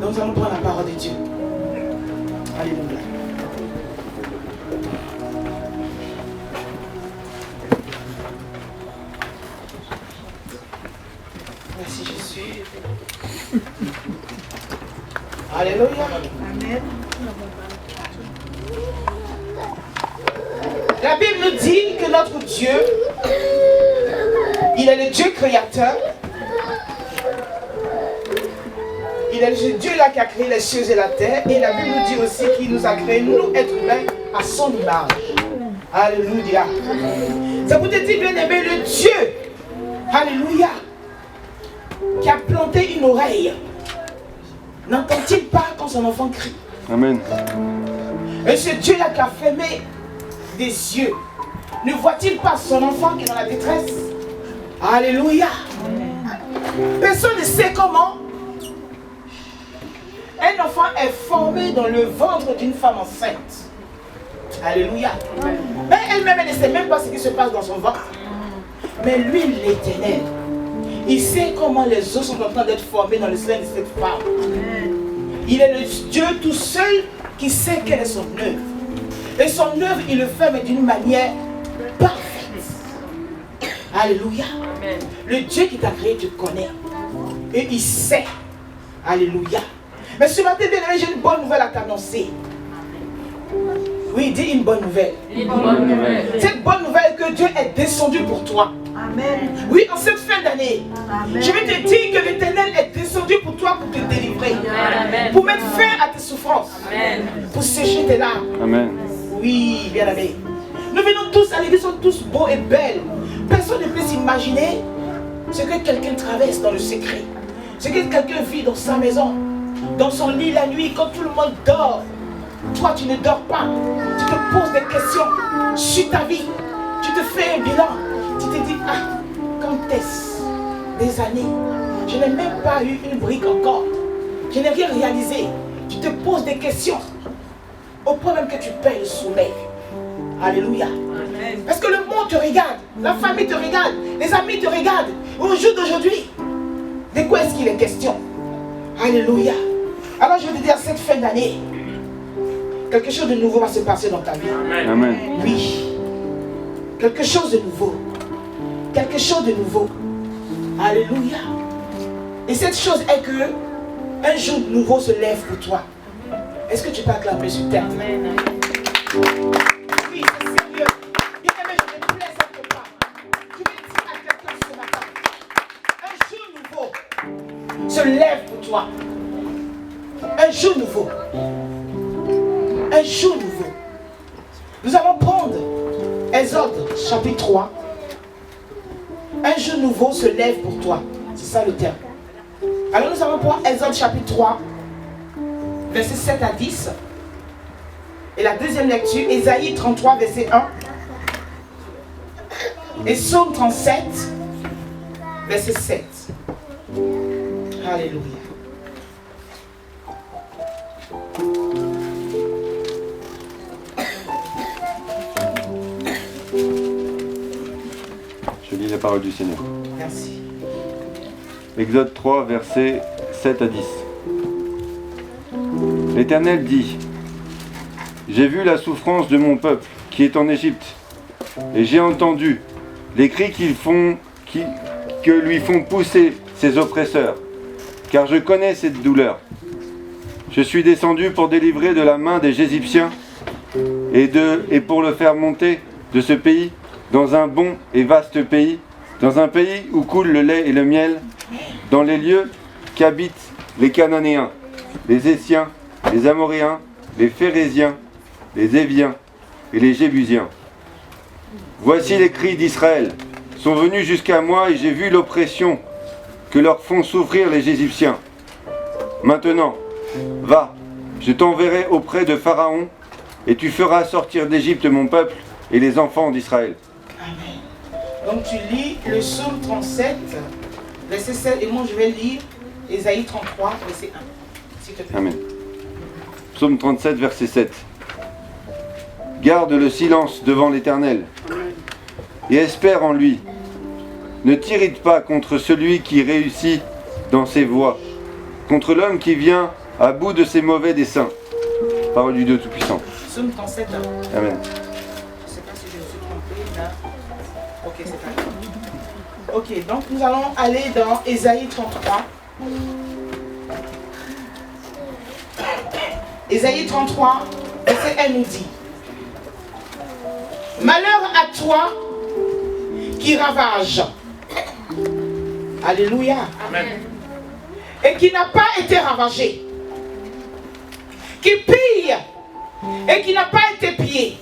Donc nous allons prendre la parole de Dieu. Alléluia. Merci Jésus. Alléluia. Amen. La Bible nous dit que notre Dieu, il est le Dieu créateur. Il est le Dieu là qui a créé les cieux et la terre. Et la Bible nous dit aussi qu'il nous a créé, nous, êtres humains, à son image. Alléluia. Ça vous dit, bien aimé, le Dieu, alléluia, qui a planté une oreille, n'entend-il pas quand son enfant crie? Amen. Et ce Dieu-là qui a fermé des yeux, ne voit-il pas son enfant qui est dans la détresse? Alléluia. Personne ne sait comment un enfant est formé dans le ventre d'une femme enceinte. Alléluia. Mais elle-même, elle ne sait même pas ce qui se passe dans son ventre. Mais lui, l'Éternel, il sait comment les os sont en train d'être formés dans le sein de cette femme. Il est le Dieu tout seul qui sait quelle est son œuvre. Et son œuvre, il le fait mais d'une manière parfaite. Alléluia. Amen. Le Dieu qui t'a créé te connaît. Et il sait. Alléluia. Mais ce matin, bien aimé, j'ai une bonne nouvelle à t'annoncer. Oui, dis une bonne nouvelle. Une bonne nouvelle. Cette bonne nouvelle que Dieu est descendu pour toi. Amen. Oui, en cette fin d'année, je vais te dire que l'Éternel est descendu pour toi pour te délivrer. Amen. Pour mettre fin à tes souffrances. Amen. Pour sécher tes larmes. Amen. Oui, bien aimé. Nous venons tous à l'église, nous sommes tous beaux et belles. Personne ne peut s'imaginer ce que quelqu'un traverse dans le secret. Ce que quelqu'un vit dans sa maison, dans son lit la nuit, quand tout le monde dort. Toi, tu ne dors pas. Tu te poses des questions sur ta vie. Tu te fais un bilan. Tu te dis, ah, quand est-ce? Des années. Je n'ai même pas eu une brique encore. Je n'ai rien réalisé. Tu te poses des questions. Au point même que tu payes le sommeil. Alléluia. Amen. Parce que le monde te regarde. La famille te regarde. Les amis te regardent. Au jour d'aujourd'hui, de quoi est-ce qu'il est question? Alléluia. Alors je vais te dire, cette fin d'année, quelque chose de nouveau va se passer dans ta vie. Amen. Oui. Quelque chose de nouveau. Quelque chose de nouveau. Alléluia. Et cette chose est que un jour nouveau se lève pour toi. Est-ce que tu peux acclamer sur terre? Amen. Oui, c'est sérieux. Bien aimé, je ne plaise pas. Je vais dire à quelqu'un ce matin. Un jour nouveau se lève pour toi. Un jour nouveau. Un jour nouveau. Nous allons prendre Exode chapitre 3. Un jour nouveau se lève pour toi. C'est ça le terme. Alors nous allons prendre Exode chapitre 3, versets 7 à 10. Et la deuxième lecture, Ésaïe 33, verset 1. Et Psaume 37, verset 7. Alléluia. Je lis la parole du Seigneur. Merci. Exode 3, versets 7 à 10. L'Éternel dit: J'ai vu la souffrance de mon peuple qui est en Égypte, et j'ai entendu les cris que lui font pousser ses oppresseurs, car je connais cette douleur. Je suis descendu pour délivrer de la main des Égyptiens et pour le faire monter de ce pays dans un bon et vaste pays, dans un pays où coule le lait et le miel, dans les lieux qu'habitent les Cananéens, les Essiens, les Amoréens, les Phérésiens, les Éviens et les Jébusiens. Voici les cris d'Israël sont venus jusqu'à moi et j'ai vu l'oppression que leur font souffrir les Égyptiens. Maintenant, va, je t'enverrai auprès de Pharaon et tu feras sortir d'Égypte mon peuple et les enfants d'Israël. Amen. Donc tu lis le psaume 37, verset 7, et moi je vais lire Ésaïe 33, verset 1. S'il te plaît. Amen. Psaume 37, verset 7. Garde le silence devant l'Éternel et espère en lui. Ne t'irrite pas contre celui qui réussit dans ses voies, contre l'homme qui vient à bout de ses mauvais desseins. Parole du Dieu Tout-Puissant. Psaume 37. Amen. Je ne sais pas si je me suis trompé là. Ok, c'est pas grave. Ok, donc nous allons aller dans Ésaïe 33. Ésaïe 33, verset 1 nous dit: malheur à toi qui ravage. Alléluia. Amen. Et qui n'a pas été ravagé. Qui pille et qui n'a pas été pillé.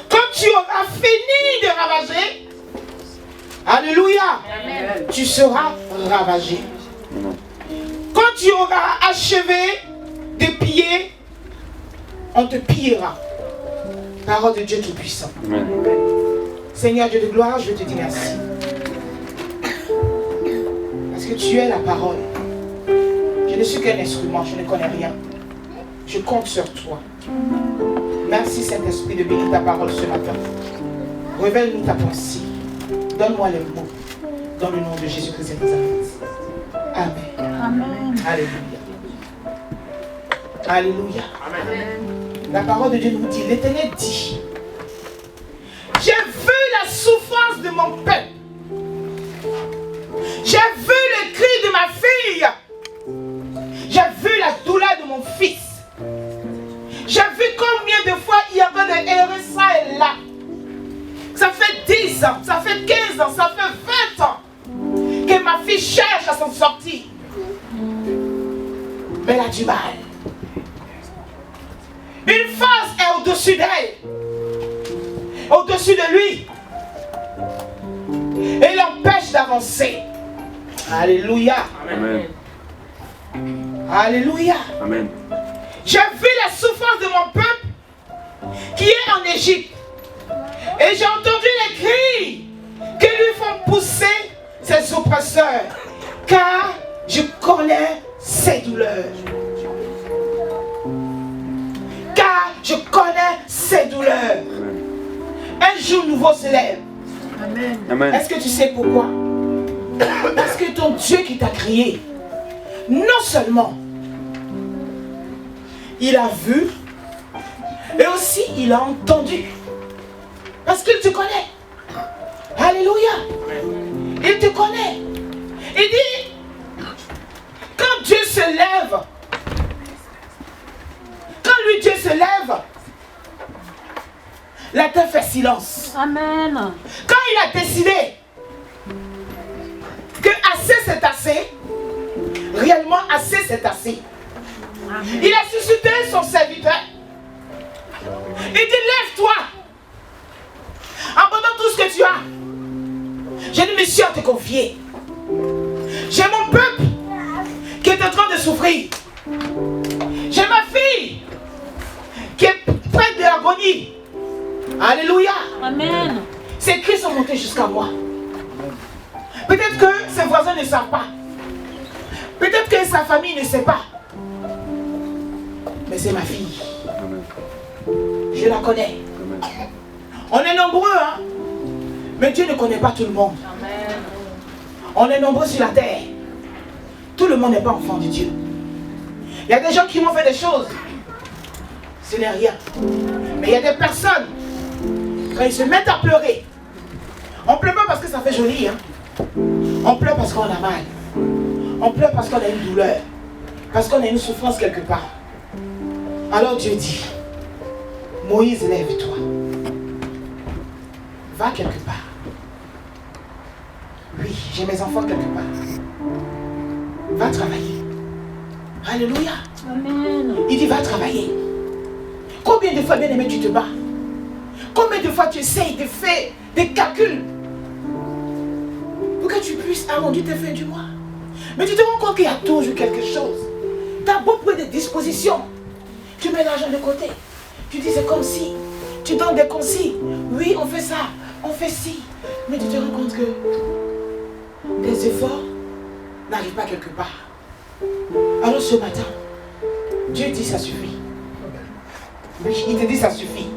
Quand tu auras fini de ravager, alléluia, Amen. tu seras ravagé. Amen. Quand tu auras achevé de piller, on te pillera. Parole de Dieu Tout-Puissant. Amen. Seigneur Dieu de gloire, je te dis merci. Parce que tu es la parole. Je ne suis qu'un instrument, je ne connais rien. Je compte sur toi. Merci Saint-Esprit de bénir ta parole ce matin. Révèle-nous ta pensée. Donne-moi les mots. Dans le nom de Jésus-Christ de Nazareth. Amen. Amen. Alléluia. Alléluia. Amen. La parole de Dieu nous dit, l'Éternel dit: j'ai vu la souffrance de mon peuple. J'ai vu le cri de ma fille. J'ai vu la douleur de mon fils. J'ai vu combien de fois il y avait de errer ça et là. Ça fait 10 ans, ça fait 15 ans, ça fait 20 ans que ma fille cherche à s'en sortir. Mais elle a du mal. Une force est au-dessus d'elle, au-dessus de lui, et l'empêche d'avancer. Alléluia. Amen. Alléluia. Amen. J'ai vu la souffrance de mon peuple qui est en Égypte, et j'ai entendu les cris que lui font pousser ses oppresseurs, car je connais ses douleurs. Car je connais ses douleurs. Un jour nouveau se lève. Amen. Amen. Est-ce que tu sais pourquoi? Parce que ton Dieu qui t'a créé, non seulement il a vu, et aussi il a entendu. Parce qu'il te connaît. Alléluia. Il te connaît. Il dit, quand Dieu se lève, quand lui Dieu se lève, la terre fait silence. Amen. Quand il a décidé que assez c'est assez, réellement assez c'est assez, il a suscité son serviteur. Il dit, lève-toi, abandonne tout ce que tu as. J'ai une mission à te confier. J'ai mon peuple qui est en train de souffrir. J'ai ma fille qui est près de l'agonie. Alléluia. Amen. Ces cris sont montés jusqu'à moi. Peut-être que ses voisins ne savent pas. Peut-être que sa famille ne sait pas. Mais c'est ma fille. Amen. Je la connais. Amen. On est nombreux, hein. Mais Dieu ne connaît pas tout le monde. Amen. On est nombreux sur la terre. Tout le monde n'est pas enfant de Dieu. Il y a des gens qui m'ont fait des choses. Ce n'est rien. Mais il y a des personnes, quand ils se mettent à pleurer, on ne pleure pas parce que ça fait joli. Hein. On pleure parce qu'on a mal. On pleure parce qu'on a une douleur. Parce qu'on a une souffrance quelque part. Alors Dieu dit, Moïse, lève-toi. Va quelque part. Oui, j'ai mes enfants quelque part. Va travailler. Alléluia. Amen. Il dit, va travailler. Combien de fois, bien aimé, tu te bats? Combien de fois tu essayes de faire des calculs pour que tu puisses arrondir tes fins du mois? Mais tu te rends compte qu'il y a toujours quelque chose. Tu as beau prendre des dispositions. Tu mets l'argent de côté. Tu dis, c'est comme si. Tu donnes des consignes. Oui, on fait ça. On fait ci. Mais tu te rends compte que tes efforts n'arrivent pas quelque part. Alors ce matin, Dieu dit, ça suffit. Oui, il te dit, ça suffit.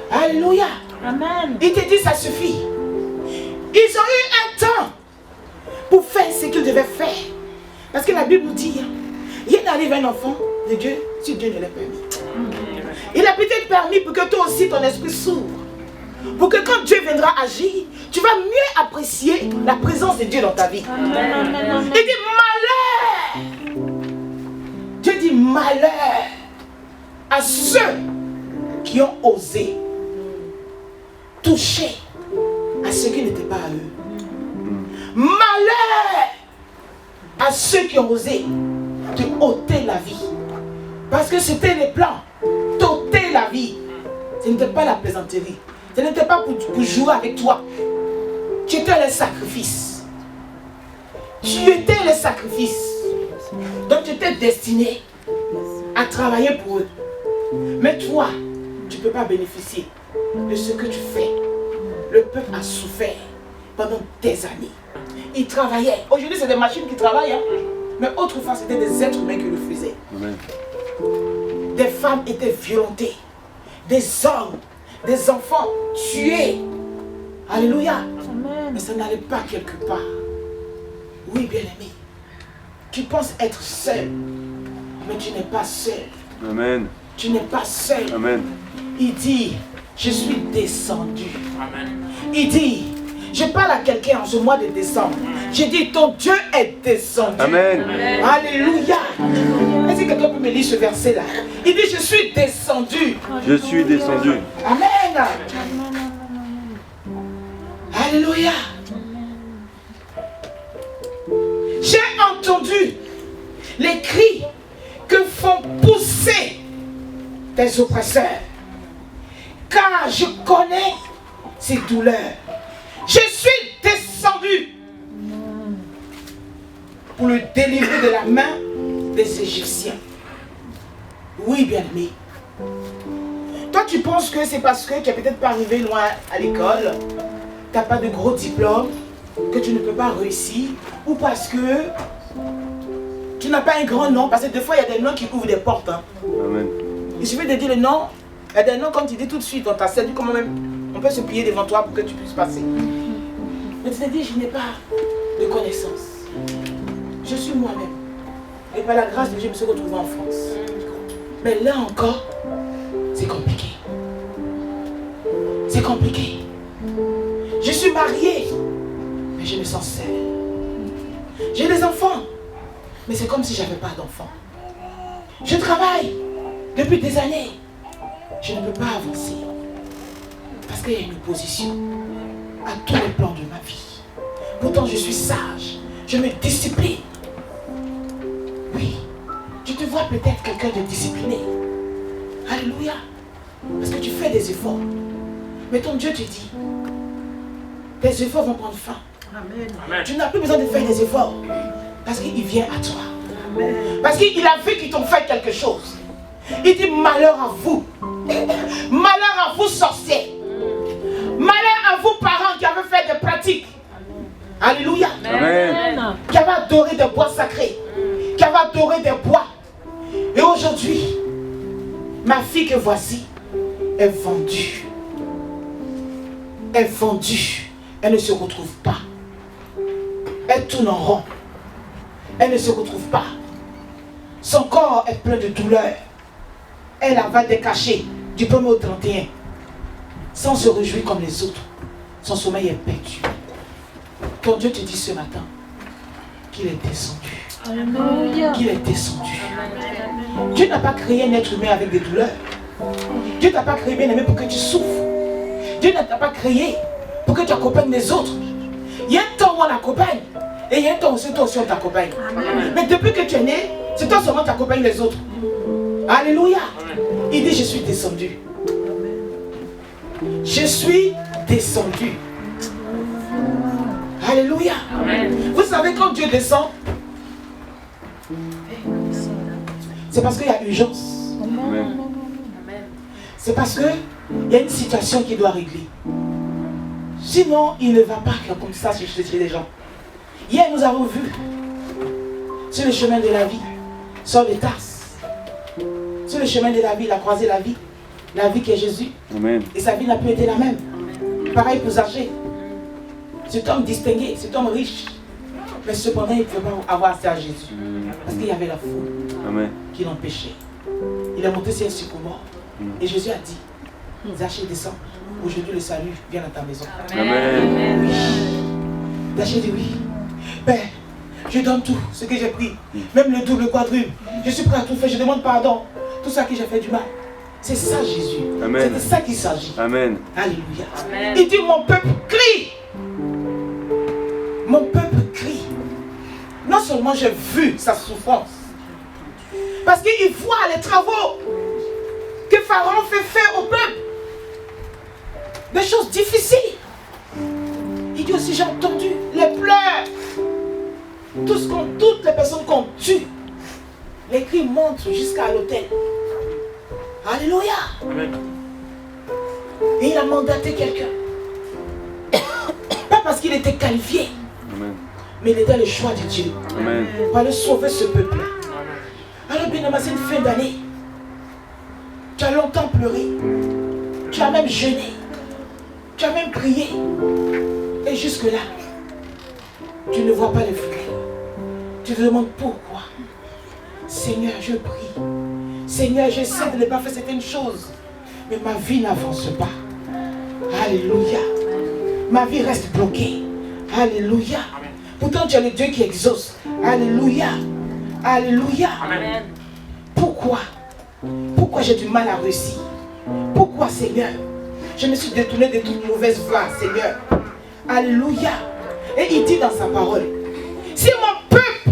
Alléluia. Amen. Il te dit, ça suffit. Ils ont eu un temps pour faire ce qu'ils devaient faire. Parce que la Bible nous dit, rien n'arrive à un enfant de Dieu si Dieu ne l'a permis. Il a peut-être permis pour que toi aussi ton esprit s'ouvre. Pour que quand Dieu viendra agir, tu vas mieux apprécier la présence de Dieu dans ta vie. Il dit malheur. Dieu dit malheur à ceux qui ont osé toucher à ceux qui n'étaient pas à eux. Malheur à ceux qui ont osé te ôter la vie. Parce que c'était les plans. T'ôter la vie. Ce n'était pas la plaisanterie. Ce n'était pas pour jouer avec toi. Tu étais le sacrifice. Tu étais le sacrifice. Donc tu étais destiné à travailler pour eux. Mais toi, tu ne peux pas bénéficier de ce que tu fais. Le peuple a souffert pendant des années. Il travaillait. Aujourd'hui, c'est des machines qui travaillent. Hein? Mais autrefois, c'était des êtres humains qui le faisaient. Amen. Des femmes étaient violentées. Des hommes, des enfants tués. Alléluia. Amen. Mais ça n'allait pas quelque part. Oui, bien-aimé. Tu penses être seul. Mais tu n'es pas seul. Amen. Tu n'es pas seul. Amen. Il dit, je suis descendu. Amen. Il dit, je parle à quelqu'un en ce mois de décembre. Je dis, ton Dieu est descendu. Amen. Amen. Alléluia. Est-ce que quelqu'un peut me lire ce verset-là? Il dit, je suis descendu. Je suis descendu. Amen. Alléluia. J'ai entendu les cris que font pousser tes oppresseurs. Car je connais ces douleurs. Je suis descendu pour le délivrer de la main des Égyptiens. Oui, bien-aimé. Toi, tu penses que c'est parce que tu n'es peut-être pas arrivé loin à l'école, tu n'as pas de gros diplôme, que tu ne peux pas réussir, ou parce que tu n'as pas un grand nom, parce que des fois, il y a des noms qui ouvrent des portes. Hein. Amen. Il suffit de dire le nom, il y a des noms, comme tu dis tout de suite, on t'a servi comment même, on peut se plier devant toi pour que tu puisses passer. Mais tu te dis, je n'ai pas de connaissances. Je suis moi-même. Et par la grâce de Dieu, je me suis retrouvé en France. Mais là encore, c'est compliqué. C'est compliqué. Je suis mariée, mais je me sens seule. J'ai des enfants, mais c'est comme si je n'avais pas d'enfants. Je travaille depuis des années. Je ne peux pas avancer. Parce qu'il y a une opposition à tous les plans de ma vie. Pourtant, je suis sage. Je me discipline. Oui, tu te vois peut-être quelqu'un de discipliné. Alléluia. Parce que tu fais des efforts. Mais ton Dieu te dit, tes efforts vont prendre fin. Amen. Tu n'as plus besoin de faire des efforts. Parce qu'il vient à toi. Amen. Parce qu'il a vu qu'ils t'ont fait quelque chose. Il dit malheur à vous. Malheur à vous sorciers. Malheur à vous parents qui avez fait des pratiques. Alléluia. Amen. Qui avaient adoré des bois sacrés. Qui avaient adoré des bois. Et aujourd'hui, ma fille que voici est vendue. Est vendue. Elle ne se retrouve pas. Elle tourne en rond. Elle ne se retrouve pas. Son corps est plein de douleur. Elle avale des cachets du 1er au 31. Sans se réjouir comme les autres. Son sommeil est perdu. Ton Dieu te dit ce matin qu'il est descendu. Alléluia. Qu'il est descendu. Amen. Dieu n'a pas créé un être humain avec des douleurs. Dieu n'a pas créé bien aimé pour que tu souffres. Dieu ne t'a pas créé pour que tu accompagnes les autres. Il y a un temps où on accompagne. Et il y a un temps où c'est toi aussi on t'accompagne. Mais depuis que tu es né, c'est toi seulement qui accompagnes les autres. Alléluia. Il dit je suis descendu. Je suis descendu. Alléluia. Amen. Vous savez quand Dieu descend, c'est parce qu'il y a urgence. Amen. C'est parce qu'il y a une situation qui doit régler. Sinon, il ne va pas comme ça chez les gens. Hier, nous avons vu sur le chemin de la vie, sur les tasses. Sur le chemin de la vie, il a croisé la vie qui est Jésus. Amen. Et sa vie n'a plus été la même. Amen. Pareil pour Zaché. Cet homme distingué, cet homme riche. Mais cependant, il ne pouvait pas avoir accès à Jésus. Parce qu'il y avait la foule Amen. qui l'empêchait. Il est monté sur un sycomore. Et Jésus a dit, Zachée, descends. Aujourd'hui, le salut vient dans ta maison. Amen. Oui. Zachée dit oui. Père, je donne tout ce que j'ai pris. Même le double, le quadruple. Je suis prêt à tout faire. Je demande pardon. Tout ça que j'ai fait du mal. C'est ça Jésus. Amen. C'est de ça qu'il s'agit. Amen. Alléluia. Amen. Il dit, mon peuple crie. Mon peuple crie. Non seulement j'ai vu sa souffrance, parce qu'il voit les travaux que Pharaon fait faire au peuple. Des choses difficiles. Il dit aussi, j'ai entendu les pleurs. Toutes les personnes qu'on tue. Les cris montent jusqu'à l'autel. Alléluia. Amen. Et il a mandaté quelqu'un. Pas parce qu'il était qualifié, Amen. mais il était le choix de Dieu. Amen. Pour aller sauver ce peuple-là. Alors bien aimé, c'est une fin d'année. Tu as longtemps pleuré. Tu as même jeûné. Tu as même prié. Et jusque-là, tu ne vois pas les fruits. Tu te demandes pourquoi. Seigneur, je prie. Seigneur, j'essaie de ne pas faire certaines choses. Mais ma vie n'avance pas. Alléluia. Ma vie reste bloquée. Alléluia. Pourtant, tu es le Dieu qui exauce. Alléluia. Alléluia. Amen. Pourquoi? Pourquoi j'ai du mal à réussir? Pourquoi, Seigneur? Je me suis détourné de toute mauvaise voie, Seigneur. Alléluia. Et il dit dans sa parole, si mon peuple,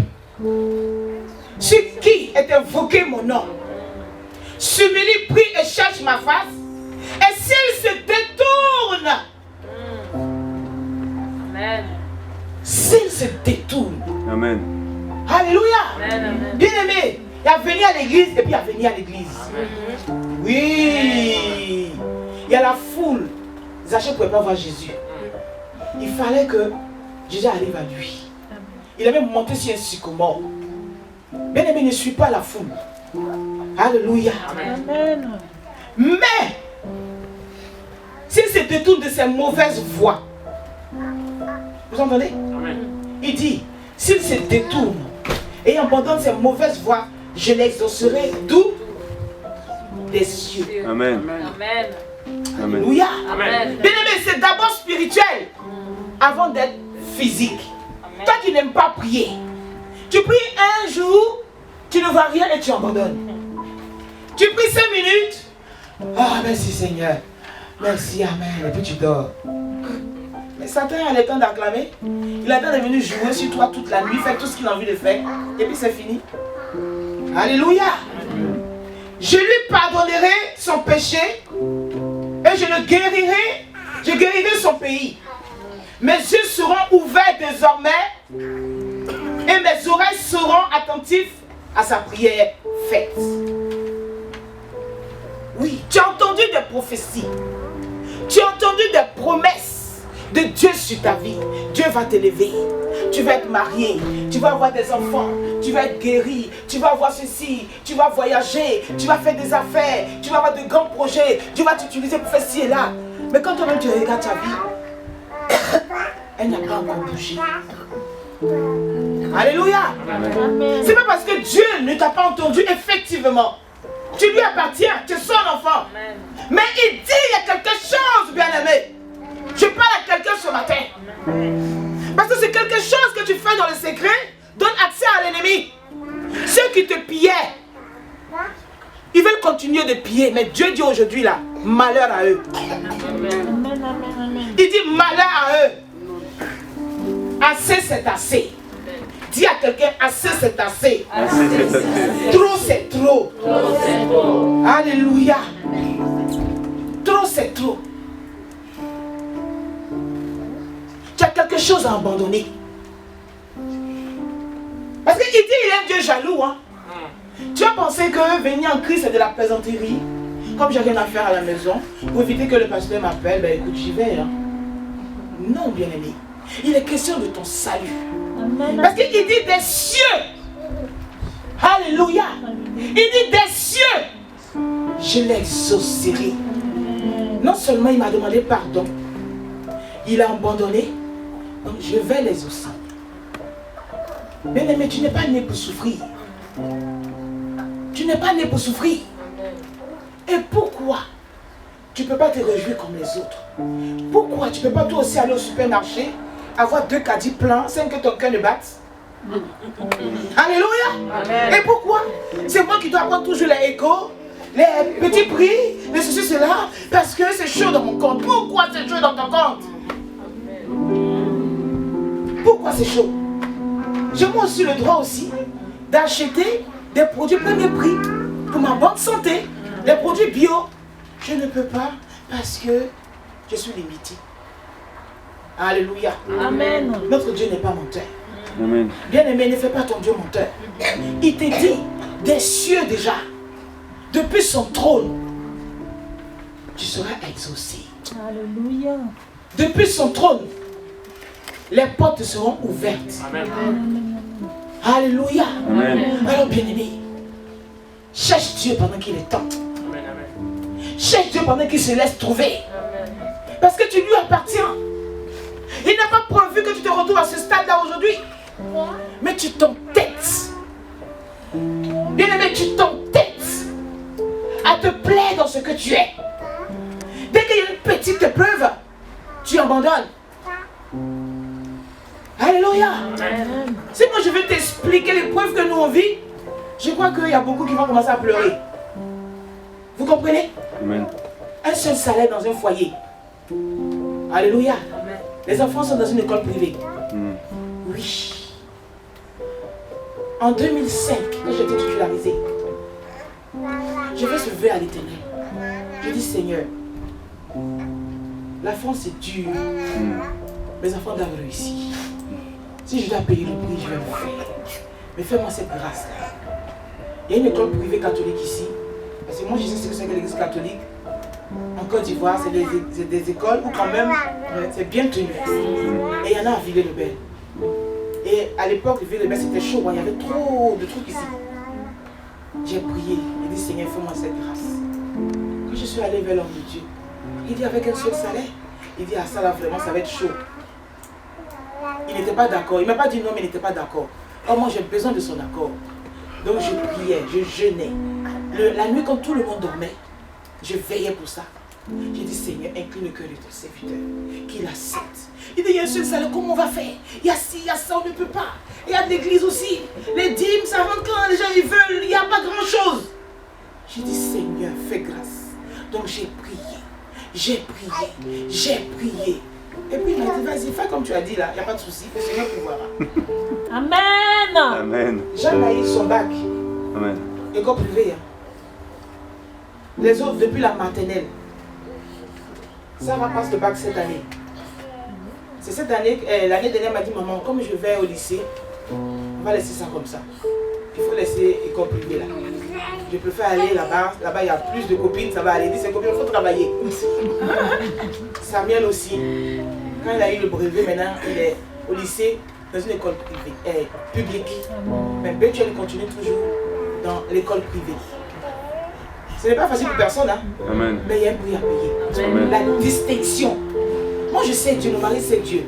sur qui est invoqué mon nom, s'humilie, prie et cherche ma face, et s'il se détourne, Amen. s'il se détourne, Amen. alléluia. Amen. Bien aimé, il a venu à l'église et puis il a venu à l'église. Oui. Il y a la foule. Zachée ne pouvait pas voir Jésus. Il fallait que Jésus arrive à lui. Il a même monté sur un sycomore. Bien aimé, ne suis pas la foule. Alléluia. Amen. Mais, s'il se détourne de ses mauvaises voies, vous entendez? Il dit, s'il se détourne et abandonne ses mauvaises voies, je l'exaucerai d'où? Des cieux. Amen. Amen. Amen. Alléluia. Amen. Bien aimé, c'est d'abord spirituel avant d'être physique. Amen. Toi qui n'aimes pas prier, tu pries un jour, tu ne vois rien et tu abandonnes. Tu pries 5 minutes. Ah, merci Seigneur. Merci, Amen. Et puis tu dors. Mais Satan a le temps d'acclamer. Il a le temps de venir jouer sur toi toute la nuit, faire tout ce qu'il a envie de faire. Et puis c'est fini. Alléluia. Je lui pardonnerai son péché et je le guérirai. Je guérirai son pays. Mes yeux seront ouverts désormais et mes oreilles seront attentives à sa prière faite. Oui, tu as entendu des prophéties. Tu as entendu des promesses de Dieu sur ta vie. Dieu va t'élever. Tu vas être marié. Tu vas avoir des enfants. Tu vas être guéri. Tu vas avoir ceci. Tu vas voyager. Tu vas faire des affaires. Tu vas avoir de grands projets. Dieu va t'utiliser pour faire ci et là. Mais quand toi-même tu regardes ta vie, elle n'a pas encore bougé. Alléluia. Amen. C'est pas parce que Dieu ne t'a pas entendu, effectivement. Tu lui appartiens, tu es son enfant. Amen. Mais il dit, il y a quelque chose, bien aimé. Je parle à quelqu'un ce matin. Parce que c'est quelque chose que tu fais dans le secret, donne accès à l'ennemi. Ceux qui te pillaient, ils veulent continuer de piller. Mais Dieu dit aujourd'hui là, malheur à eux. Il dit malheur à eux. Assez c'est assez. Dis à quelqu'un, assez c'est assez. Assez, c'est assez. Trop c'est trop. Alléluia. Trop c'est trop. Tu as quelque chose à abandonner. Parce qu'il dit il est un Dieu jaloux. Hein? Tu as pensé que venir en Christ c'est de la plaisanterie. Comme j'ai rien à faire à la maison, pour éviter que le pasteur m'appelle, ben écoute j'y vais. Hein? Non bien aimé. Il est question de ton salut. Parce qu'il dit des cieux. Alléluia. Il dit des cieux. Je l'exaucerai. Non seulement il m'a demandé pardon, il a abandonné. Donc je vais l'exaucer. Bien-aimé, tu n'es pas né pour souffrir. Tu n'es pas né pour souffrir. Et pourquoi tu ne peux pas te réjouir comme les autres? Pourquoi tu ne peux pas toi aussi aller au supermarché, avoir 2 caddies pleins sans que ton cœur ne batte? Alléluia. Amen. Et pourquoi? C'est moi qui dois prendre toujours les échos, les petits prix, les ceci, cela, parce que c'est chaud dans mon compte. Pourquoi c'est chaud dans ton compte? Pourquoi c'est chaud? J'ai moi aussi le droit aussi d'acheter des produits premier prix pour ma bonne santé, des produits bio. Je ne peux pas parce que je suis limité. Alléluia. Amen. Notre Dieu n'est pas menteur. Amen. Bien-aimé, ne fais pas ton Dieu menteur. Il te dit des cieux déjà, depuis son trône, tu seras exaucé. Alléluia. Depuis son trône, les portes seront ouvertes. Amen. Alléluia. Amen. Alors bien-aimé, cherche Dieu pendant qu'il est temps. Amen. Amen. Cherche Dieu pendant qu'il se laisse trouver. Parce que tu lui appartiens. Il n'a pas prévu que tu te retrouves à ce stade-là aujourd'hui. Mais tu t'entêtes. Bien-aimé, tu t'entêtes à te plaire dans ce que tu es. Dès qu'il y a une petite épreuve, tu abandonnes. Alléluia. Si moi je vais t'expliquer l'épreuve que nous on vit, je crois qu'il y a beaucoup qui vont commencer à pleurer. Vous comprenez? Amen. Un seul salaire dans un foyer. Alléluia. Les enfants sont dans une école privée. Oui. En 2005, quand j'étais titularisée, je vais se lever à l'Éternel. Je dis, Seigneur, la France est dure. Mes enfants doivent réussir. Si je dois payer le prix, je vais le faire. Mais fais-moi cette grâce-là. Il y a une école privée catholique ici. Parce que moi, je sais ce que c'est que l'église catholique. En Côte d'Ivoire, c'est des écoles où quand même, c'est bien tenu. Et il y en a à Villers-le-Bel. Et à l'époque, Villers-le-Bel, c'était chaud. Il y avait trop de trucs ici. J'ai prié. J'ai dit, Seigneur, fais-moi cette grâce. Quand je suis allé vers l'homme de Dieu, il dit, avec un seul salaire, il dit, ah ça là, vraiment, ça va être chaud. Il n'était pas d'accord. Il ne m'a pas dit non, mais il n'était pas d'accord. Oh, moi, j'ai besoin de son accord. Donc, je priais, je jeûnais. La nuit, quand tout le monde dormait, je veillais pour ça. J'ai dit, Seigneur, incline le cœur de ton serviteur, qu'il accepte. Il dit, il y a un seul salaire, comment on va faire? Il y a ci, il y a ça, on ne peut pas. Il y a de l'église aussi. Les dîmes, ça rentre quand les gens ils veulent, il n'y a pas grand-chose. J'ai dit, Seigneur, fais grâce. Donc, j'ai prié, j'ai prié, j'ai prié. Et puis, il m'a dit, vas-y, fais comme tu as dit là, il n'y a pas de souci, le Seigneur pourvoira. Amen. Amen. Jean a eu son bac, Amen. école privée. Hein. Les autres, depuis la maternelle. Sarah passe le bac cette année. C'est cette année, l'année dernière, elle m'a dit, maman, comme je vais au lycée, on va laisser ça comme ça. Il faut laisser école privée là. Je préfère aller là-bas. Là-bas, il y a plus de copines, ça va aller. Il dit, c'est copines, il faut travailler. Samuel aussi, quand il a eu le brevet, maintenant, il est au lycée, dans une école privée, publique. Mais Bétuel continue toujours dans l'école privée. Ce n'est pas facile pour personne, hein? Amen. Mais il y a un prix à payer. Amen. La distinction. Moi, je sais Dieu, nos maris, c'est Dieu.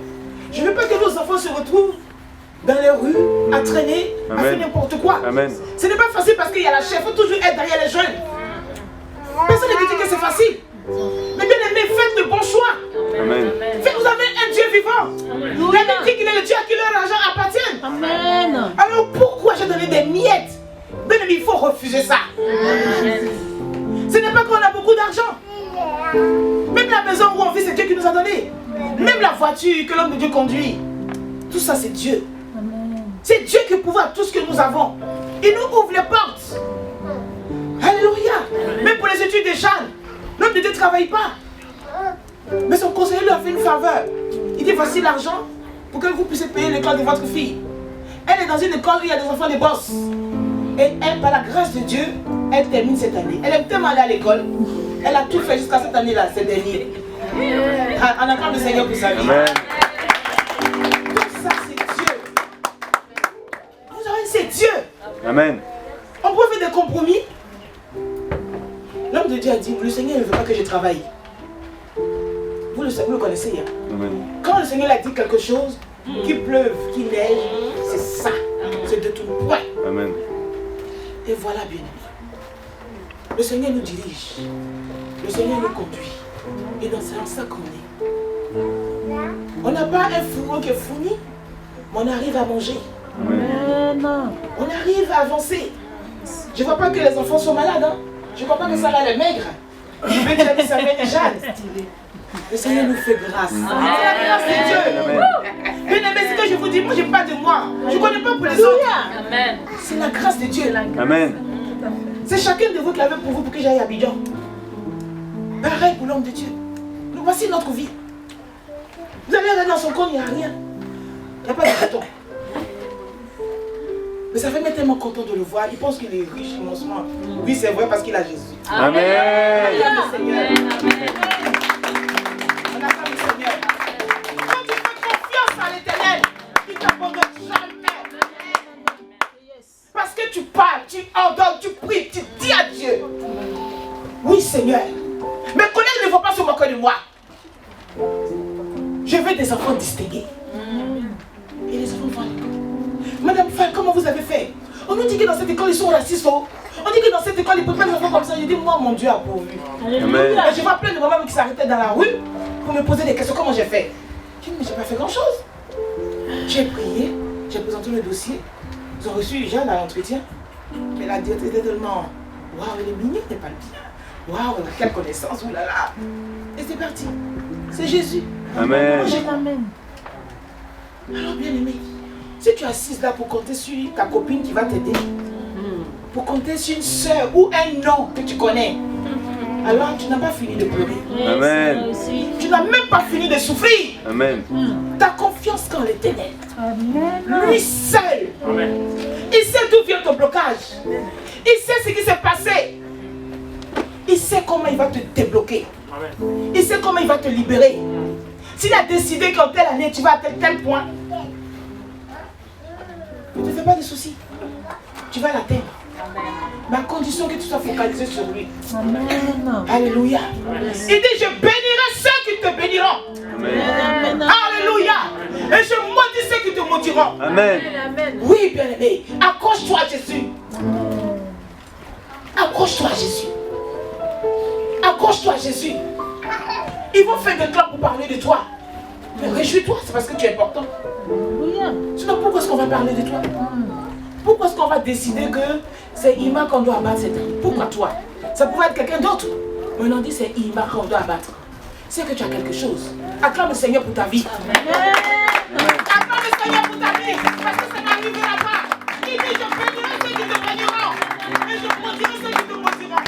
Je ne veux pas que nos enfants se retrouvent dans les rues, à traîner, à faire n'importe quoi. Amen. Ce n'est pas facile parce qu'il y a la chef, il faut toujours être derrière les jeunes. Personne ne dit que c'est facile. Mais bien aimé, faites le bon choix. Amen. Vous avez un Dieu vivant. La Bible dit qu'il est le Dieu à qui leur argent appartient. Amen. Alors pourquoi j'ai donné des miettes? Bien aimé, il faut refuser ça. Ce n'est pas qu'on a beaucoup d'argent. Même la maison où on vit, c'est Dieu qui nous a donné. Même la voiture que l'homme de Dieu conduit. Tout ça, c'est Dieu. C'est Dieu qui pourvoit tout ce que nous avons. Il nous ouvre les portes. Alléluia. Même pour les études des jeunes, l'homme de Dieu ne travaille pas. Mais son conseiller lui a fait une faveur. Il dit, voici l'argent pour que vous puissiez payer l'école de votre fille. Elle est dans une école où il y a des enfants de boss. Et elle, par la grâce de Dieu, elle termine cette année. Elle aime tellement aller à l'école. Elle a tout fait jusqu'à cette année-là, cette dernière. On acclame le Seigneur pour sa vie. Amen. Tout ça, c'est Dieu. Vous savez, c'est Dieu. Amen. On peut faire des compromis. L'homme de Dieu a dit, le Seigneur ne veut pas que je travaille. Vous le connaissez. Hein? Amen. Quand le Seigneur a dit quelque chose, qu'il pleuve, qu'il neige, c'est ça. retourne point. Amen. Et voilà, bien-aimé. Le Seigneur nous dirige. Le Seigneur nous conduit. Et dans ça qu'on est. On n'a pas un fourreau qui est fourni, mais on arrive à manger. Amen. On arrive à avancer. Je ne vois pas que les enfants sont malades. Hein. Je ne vois pas que ça va est maigre. Mais tu as dit ça vient déjà. Le Seigneur nous fait grâce. C'est la grâce de Dieu. Bien-aimé, ce que je vous dis, moi je n'ai pas de moi. Je ne connais pas pour les autres. Amen. C'est la grâce de Dieu. Amen. C'est chacun de vous qui l'avait pour vous pour que j'aille à Abidjan. Pareil pour l'homme de Dieu. Nous voici notre vie. Vous allez aller dans son compte, il n'y a rien. Il n'y a pas de bâton. Mais ça fait même tellement content de le voir. Il pense qu'il est riche immensement. Oui, c'est vrai parce qu'il a Jésus. Amen. Le Seigneur. On a pas le Seigneur. Quand tu fais confiance à l'Éternel, il ne t'abandonne jamais. Parce que tu parles, tu ordonnes, tu pries, tu dis à Dieu. Oui, Seigneur. Mes collègues ne vont pas se moquer de moi. Je veux des enfants distingués. Et les enfants vont à l'école. Madame Fall, comment vous avez fait? On nous dit que dans cette école, ils sont racistes. On dit que dans cette école, ils ne préparent les enfants comme ça. Je dis, moi, mon Dieu a pourvu. Amen. Et je vois plein de mamans qui s'arrêtaient dans la rue pour me poser des questions. Comment j'ai fait? Je dis, mais j'ai pas fait grand-chose. J'ai prié, j'ai présenté le dossier. Ils ont reçu Jeanne à l'entretien. Mais la directrice était tellement... Waouh, elle est mignonne, elle parle bien. Waouh, quelle connaissance, oulala. Et c'est parti. C'est Jésus. Amen. Amen. Alors, bien aimé, si tu es assise là pour compter sur ta copine qui va t'aider, pour compter sur une soeur ou un homme que tu connais, alors tu n'as pas fini de pleurer. Amen. Tu n'as même pas fini de souffrir. Amen. Ta confiance qu'en l'Éternel. Amen. Lui seul. Amen. Il sait d'où vient ton blocage. Il sait ce qui s'est passé. Il sait comment il va te débloquer. Amen. Il sait comment il va te libérer. S'il a décidé qu'en telle année tu vas à tel point, ne te fais pas de soucis. Tu vas l'atteindre. Mais à condition que tu sois focalisé sur lui. Amen. Alléluia. Il dit, je bénirai ceux qui te béniront. Amen. Alléluia. Et je maudis ceux qui te maudiront. Amen. Oui, bien-aimé. Accroche-toi à Jésus. Accroche-toi à Jésus. Accroche-toi à Jésus. Ils vont faire des claps pour parler de toi. Mais réjouis-toi, c'est parce que tu es important. Sinon, pourquoi est-ce qu'on va parler de toi? Pourquoi est-ce qu'on va décider que c'est Ima qu'on doit abattre cette année? Pourquoi toi? Ça pourrait être quelqu'un d'autre. Mais on dit c'est Ima qu'on doit abattre. C'est que tu as quelque chose. Acclame le Seigneur pour ta vie. Acclame le Seigneur pour ta vie. Parce que ça n'arrivera pas. Il dit, je bénirai ceux qui te béniront. Et je maudirai ceux qui te maudiront.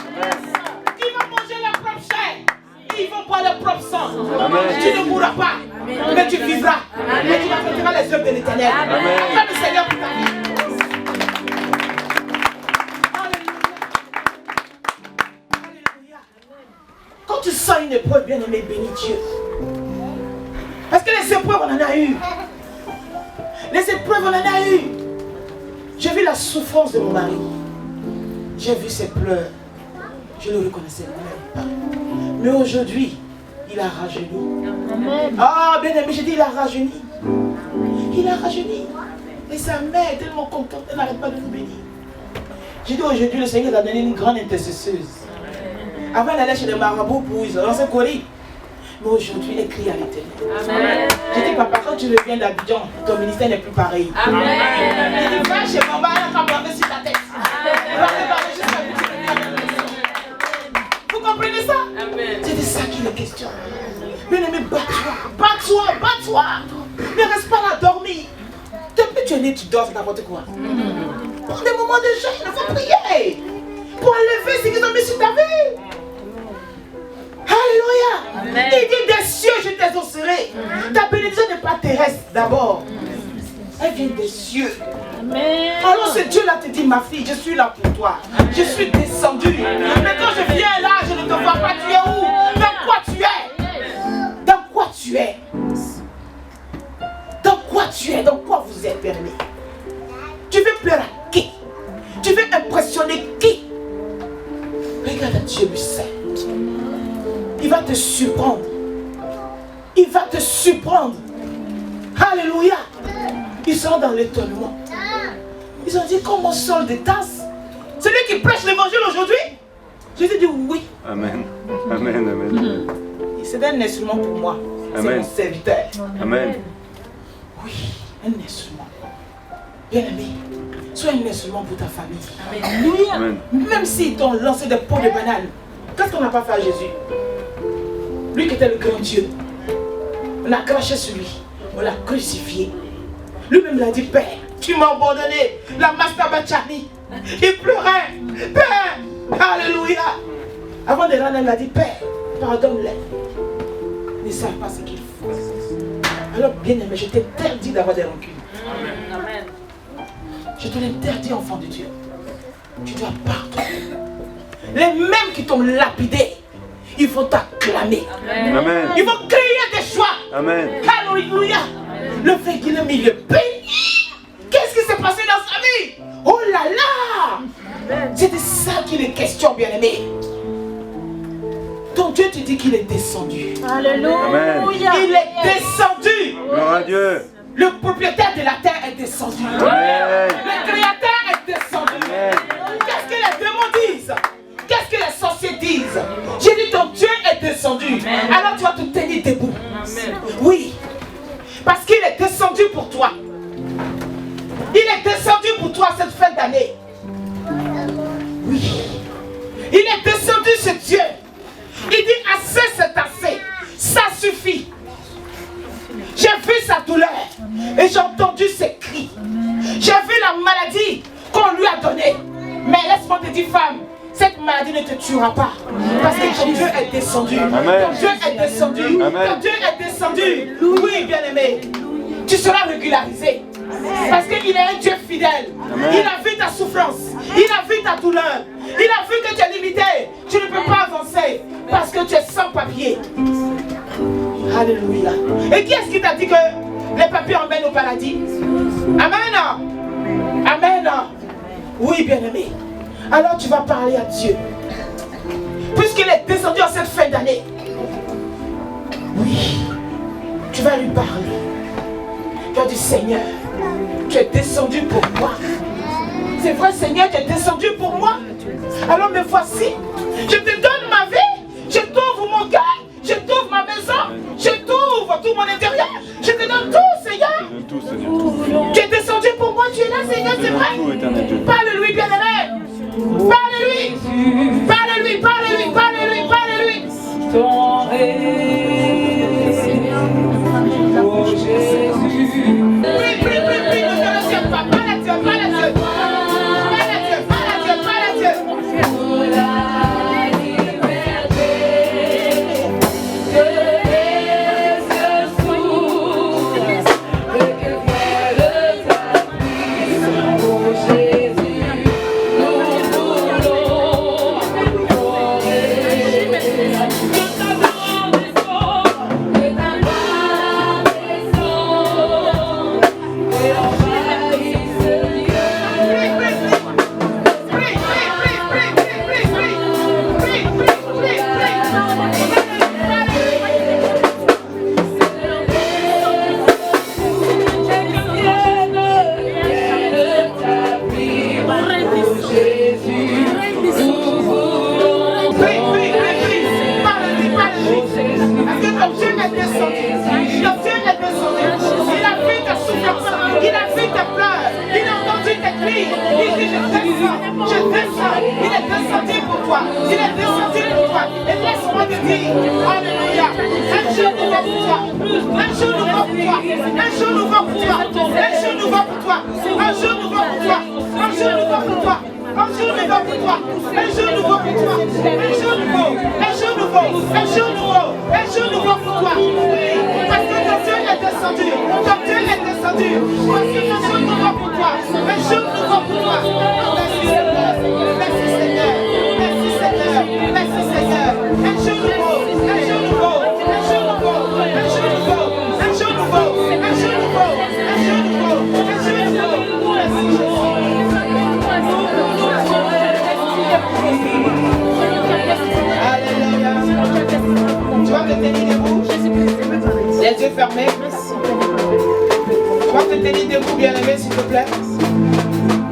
Ils vont manger leur propre chair. Et ils vont boire leur propre sang. Tu ne mourras pas. Mais tu vivras. Mais tu affronteras les œuvres de l'Éternel. Acclame le Seigneur pour ta vie. Quand tu sens une épreuve, bien aimé, bénis Dieu. Parce que les épreuves, on en a eu. Les épreuves, on en a eu. J'ai vu la souffrance de mon mari. J'ai vu ses pleurs. Je le reconnaissais même pas. Mais aujourd'hui, il a rajeuni. Ah, bien aimé, j'ai dit, il a rajeuni. Il a rajeuni. Et sa mère est tellement contente, elle n'arrête pas de nous bénir. J'ai dit, aujourd'hui, le Seigneur a donné une grande intercesseuse. Avant, elle allait chez les marabouts pour ils lançaient colis. Mais aujourd'hui, elle crie à l'Éternel. J'ai dit, papa, quand tu reviens d'Abidjan, ton ministère n'est plus pareil. Amen. J'ai dit, va chez maman, elle va planter sur ta tête. Elle va préparer jusqu'à ce que tu reviennes. Vous comprenez ça? C'est de ça qu'il est question. Bien aimé, bats-toi, bats-toi, bats-toi. Ne reste pas là à dormir. Depuis que tu es né, tu dors, c'est n'importe quoi. Pour des moments de jeûne, il faut prier. Pour enlever ce qu'ils ont mis sur ta vie. Alléluia. Amen. Il dit des cieux, je t'exaucerai. Ta bénédiction n'est pas terrestre d'abord. Elle vient des cieux. Amen. Alors ce Dieu-là te dit, ma fille, je suis là pour toi. Je suis descendu. Mais quand je viens là, je ne te vois pas. Tu es où? Dans quoi tu es? Dans quoi tu es? Dans quoi tu es? Dans quoi vous êtes permis? Tu veux plaire à qui? Tu veux impressionner qui? Regarde à Dieu, lui seul. Il va te surprendre. Il va te surprendre. Alléluia. Ils seront dans l'étonnement. Ils ont dit, comment Saul de Tarse, celui qui prêche l'évangile aujourd'hui? Jésus dit oui. Amen. Amen, amen. C'est un instrument pour moi. C'est Amen. mon serviteur. Amen. Oui, un instrument. Bien-aimé, sois un instrument pour ta famille. Alléluia. Amen. Même s'ils t'ont lancé des pots de banane, qu'est-ce qu'on n'a pas fait à Jésus? Lui qui était le grand Dieu. On a craché sur lui. On l'a crucifié. Lui-même l'a dit, Père, tu m'as abandonné. La mastabachani. Il pleurait. Père, alléluia. Avant de rendre, il a dit, Père, pardonne-les. Ils ne savent pas ce qu'ils font. Alors, bien-aimé, je t'interdis d'avoir des rancunes. Amen. Je te l'interdis, enfant de Dieu. Tu dois pardonner. Les mêmes qui t'ont lapidé, ils vont t'acclamer. Amen. Ils vont crier des joies. Amen. Alléluia. Le fait qu'il a mis le béni. Qu'est-ce qui s'est passé dans sa vie? Oh là là. C'est de ça qu'il est question, bien-aimé. Ton Dieu te dit qu'il est descendu. Alléluia. Amen. Il est descendu. Gloire à Dieu. Le propriétaire de la terre est descendu. Amen. Le créateur est descendu. Amen. Qu'est-ce que les démons disent? Qu'est-ce que les sorciers disent? J'ai dit ton Dieu est descendu. Alors tu vas te tenir debout. Oui. Parce qu'il est descendu pour toi. Il est descendu pour toi cette fin d'année. Oui. Il est descendu ce Dieu. Il dit assez c'est assez. Ça suffit. J'ai vu sa douleur. Et j'ai entendu ses cris. J'ai vu la maladie qu'on lui a donnée. Mais laisse-moi te dire, femme, cette maladie ne te tuera pas. Parce que ton Dieu est descendu. Amen. Ton Dieu est descendu. Amen. Ton Dieu est descendu. Oui, bien-aimé. Tu seras régularisé. Parce qu'il est un Dieu fidèle. Amen. Il a vu ta souffrance. Il a vu ta douleur. Il a vu que tu es limité. Tu ne peux pas avancer. Parce que tu es sans papier. Alléluia. Et qui est-ce qui t'a dit que les papiers emmènent au paradis? Amen. Amen. Oui, bien-aimé. Alors tu vas parler à Dieu. Puisqu'il est descendu en cette fin d'année. Oui. Tu vas lui parler. Tu as dit, Seigneur, tu es descendu pour moi. C'est vrai, Seigneur, tu es descendu pour moi. Alors me voici. Je te donne ma vie. Je t'ouvre mon cœur. Je t'ouvre ma maison. Je t'ouvre tout mon intérieur. Je te donne tout, Seigneur. Je donne tout, Seigneur. Tu es descendu pour moi. Tu es là, Seigneur, c'est vrai. Tout, éternel Dieu. Parle-lui, bien-aimé. Parle-lui. Parle-lui, parle-lui, parle-lui, parle-lui. Oh Jésus. Prie, prie, prie, prie. Ne te retiens pas. Parle à Dieu, parle à Dieu. Parle à Dieu, parle à Dieu, parle à Dieu.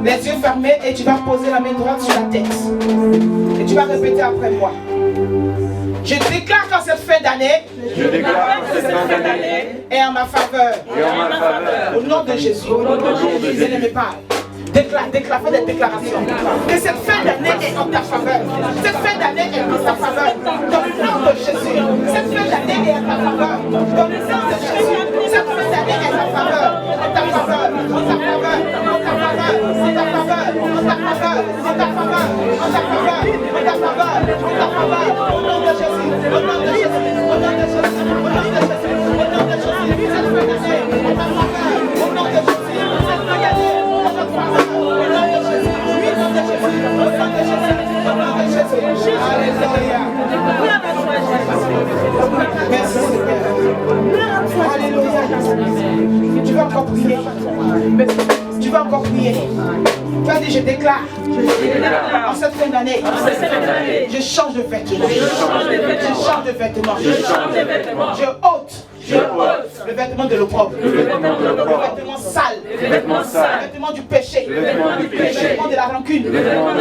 Les yeux fermés et tu vas poser la main droite sur la tête. Et tu vas répéter après moi. Je déclare qu'en cette fin d'année, est en ma faveur. Au nom de Jésus. Bien-aimé, parle. Déclare, fais des déclarations. Que cette fin d'année est en ta faveur. Cette fin d'année est en ta faveur. Dans le nom de Jésus. Cette fin d'année est en ta faveur. Dans le nom de Jésus. Cette fin d'année est en ta faveur. En ta faveur. En ta faveur. En ta faveur. En ta faveur. En ta faveur. En ta faveur. En ta faveur. En ta faveur. En ta faveur. Au nom de Jésus. Au nom de Jésus. Au nom de Jésus. Au nom de Jésus. Au nom de Jésus. Cette fin d'année est en ta faveur. Au nom de Jésus. Cette fin d'année. Alléluia. Merci Seigneur. Alléluia. Tu vas encore prier. Tu vas encore prier. Tu vas dire je déclare. En cette fin d'année, je change de vêtements. Je change de vêtements. Je ôte le vêtement de l'opprobre, le vêtement sale, le vêtement du péché, le vêtement de la rancune, le vêtement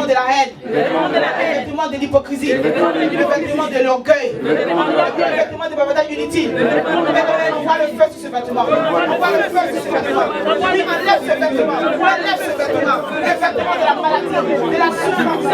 de la haine, le vêtement de l'hypocrisie, le vêtement de l'orgueil, le vêtement de bavardage inutile. On voit le feu sur ce vêtement. On voit le feu sur ce vêtement. Oui, enlève ce vêtement. Enlève ce vêtement. Le vêtement de la maladie, de la souffrance.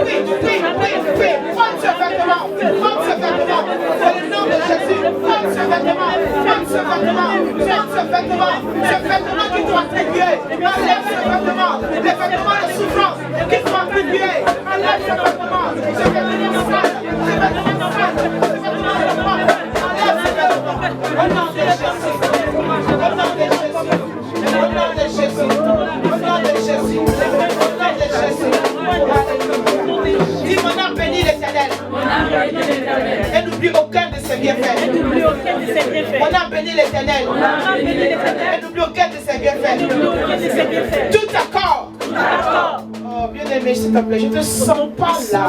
Oui. Prends ce vêtement. Prends ce vêtement. Dans le nom de Jésus, prends ce vêtement, prends ce vêtement, prends ce vêtement, ce vêtement qui doit attribuer, enlève ce vêtement, les vêtements de souffrance qui doit attribuer, enlève ce vêtement sale, ce vêtement sale, ce vêtement de mort, enlève ce vêtement, au nom de Jésus, au nom de Jésus, au nom de Jésus, au nom de Jésus, au nom de Jésus. Dis mon âme bénit l'Éternel. Et n'oublie aucun de ses bienfaits. On a béni l'Éternel. Et n'oublie aucun de ses bienfaits. Tout accord. Oh, bien aimé, s'il te plaît, je ne te sens pas là.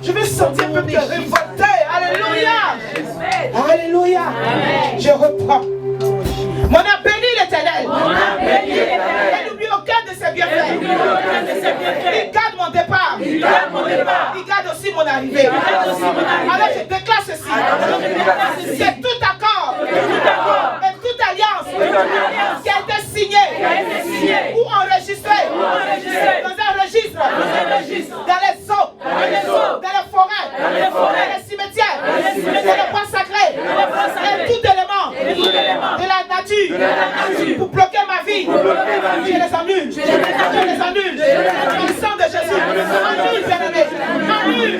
Je veux sentir un peu te révolter. Alléluia. Alléluia. Je reprends. On a béni l'Éternel. Et n'oublie aucun de ses bienfaits. Il garde mon départ. Il garde aussi mon arrivée. Alors je déclare ceci. C'est tout accord et toute alliance qui a été signée ou enregistrée dans un registre, dans les eaux, dans les forêts, dans les cimetières, dans les bois sacrés, et tout élément de la nature pour bloquer ma vie. Je les annule. Je les annule. Dans le sang de Jésus. Annule, bien-aimé. Annule.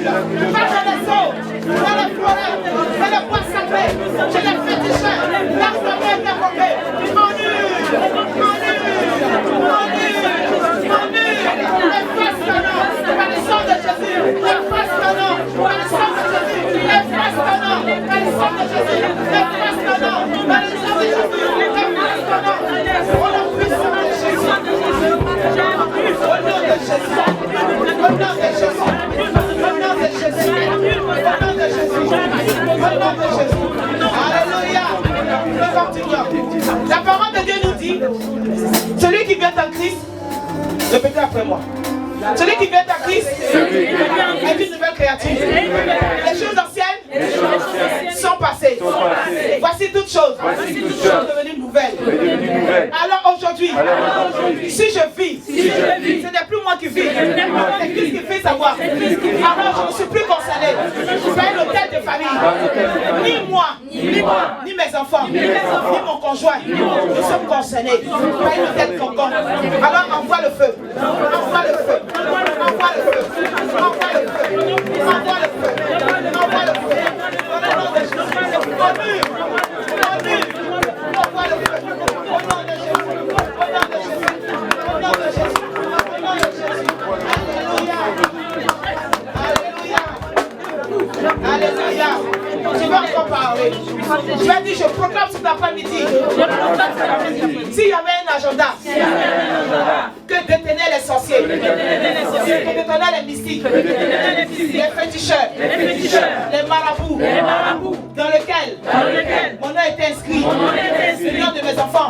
Pas dans les eaux, dans les forêts, dans les bois sacrés. Je les fétichais. Là où ma mère est rompée. Annule. Efface ton nom. Par le sang de Jésus. Efface ton nom. Par le sang de Jésus. Efface ton nom. Par le sang de Jésus. Efface ton nom. Par le sang de Jésus. Efface ton nom. Au nom puissant de Jésus. Au nom de Jésus. Au nom de Jésus. Au nom de Jésus. Au nom de Jésus. Au nom de Jésus. Alléluia. Nous continuons. La parole de Dieu nous dit, celui qui vient en Christ, répétez après moi. Celui qui vient en Christ est une nouvelle créature. Les choses anciennes sont passées. Voici toutes choses sont devenues nouvelles. Alors aujourd'hui, si je vis, ce n'est plus moi qui vis, c'est Christ qui fait savoir. Alors je ne suis plus concerné par une hôtel de famille. Ni moi, ni mes enfants, ni mon conjoint, nous sommes concernés par une hôtel concours. Alors envoie le feu. Envoie le feu. Envoie le feu. Envoie le feu. Envoie le feu. Envoie le feu. Au nom de Jésus. Envoie le feu. Au nom de Jésus. Au nom de Jésus. Au nom de Jésus. Au nom de Jésus. Alléluia. Alléluia. Alléluia. Tu vas encore parler. Tu as dit, je proclame cet après-midi. S'il y avait un agenda que détenaient les sorciers, que détenaient les mystiques, les féticheurs, les marabouts, dans lequel mon nom était inscrit, le nom de mes enfants,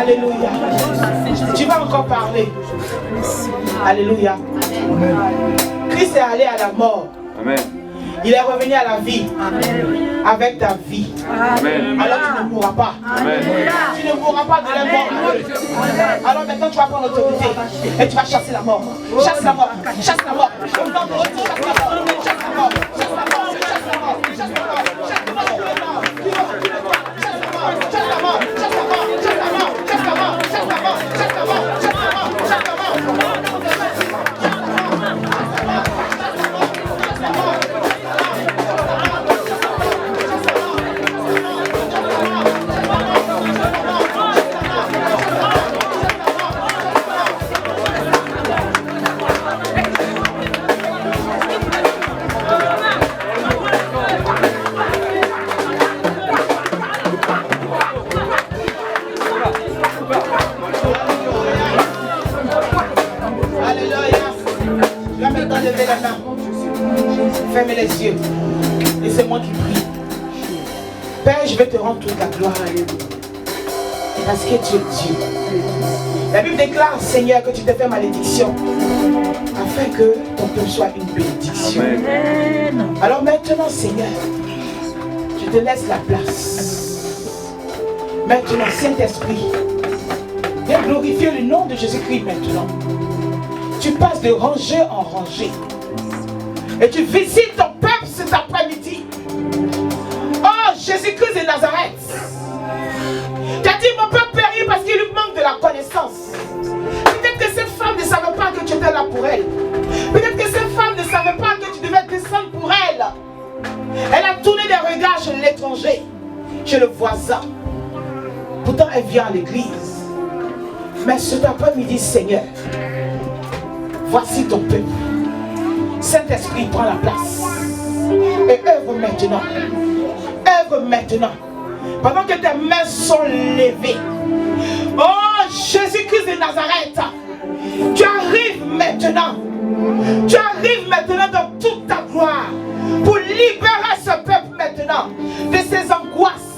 Alléluia. Tu vas encore parler. Alléluia. Christ est allé à la mort. Amen. Il est revenu à la vie. Avec ta vie. Amen. Alors tu ne mourras pas. Amen. Tu ne mourras pas de la mort. Alors maintenant tu vas prendre l'autorité. Et tu vas chasser la mort. Chasse la mort. Chasse la mort. Chasse la mort. Chasse la mort. Chasse la mort. Chasse la mort. Chasse la mort. Chasse la mort. Chasse la mort. Fermez les yeux. Et c'est moi qui prie. Père, je vais te rendre toute la gloire. Parce que tu es Dieu. La Bible déclare, Seigneur, que tu te fais malédiction. Afin que ton peuple soit une bénédiction. Amen. Alors maintenant, Seigneur, je te laisse la place. Maintenant, Saint-Esprit, viens glorifier le nom de Jésus-Christ maintenant. Tu passes de rangée en rangée. Et tu visites ton peuple cet après-midi. Oh, Jésus-Christ de Nazareth. Tu as dit, mon peuple périt parce qu'il lui manque de la connaissance. Peut-être que cette femme ne savait pas que tu étais là pour elle. Peut-être que cette femme ne savait pas que tu devais descendre pour elle. Elle a tourné des regards chez l'étranger, chez le voisin. Pourtant, elle vient à l'église. Mais cet après-midi, Seigneur, voici ton peuple. Saint-Esprit, prend la place. Et œuvre maintenant. Œuvre maintenant. Pendant que tes mains sont levées. Oh, Jésus-Christ de Nazareth. Tu arrives maintenant. Tu arrives maintenant dans toute ta gloire. Pour libérer ce peuple maintenant. De ses angoisses.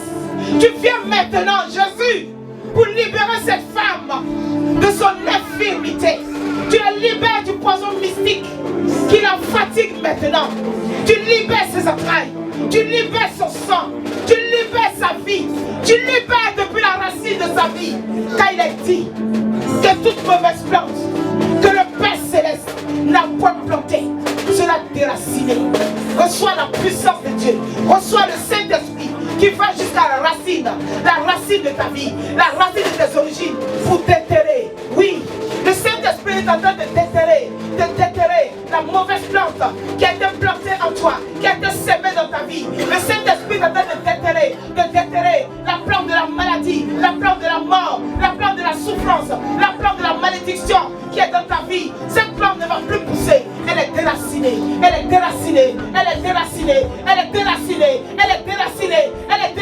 Tu viens maintenant, Jésus. Pour libérer cette femme. De son infirmité. Tu la libères du poison mystique qui la fatigue maintenant. Tu libères ses entrailles. Tu libères son sang. Tu libères sa vie. Tu libères depuis la racine de sa vie. Car il est dit que toute mauvaise plante que le Père Céleste n'a point planté sera déracinée. Reçois la puissance de Dieu. Reçois le Saint-Esprit qui va jusqu'à la racine de ta vie, la racine de tes origines pour déterrer. Oui. Le Saint-Esprit est en train de déterrer la mauvaise plante qui a été plantée en toi, qui a été semée dans ta vie. Le Saint-Esprit est en train de déterrer la plante de la maladie, la plante de la mort, la plante de la souffrance, la plante de la malédiction qui est dans ta vie. Cette plante ne va plus pousser. Elle est déracinée, elle est déracinée, elle est déracinée, elle est déracinée, elle est déracinée, elle est déracinée.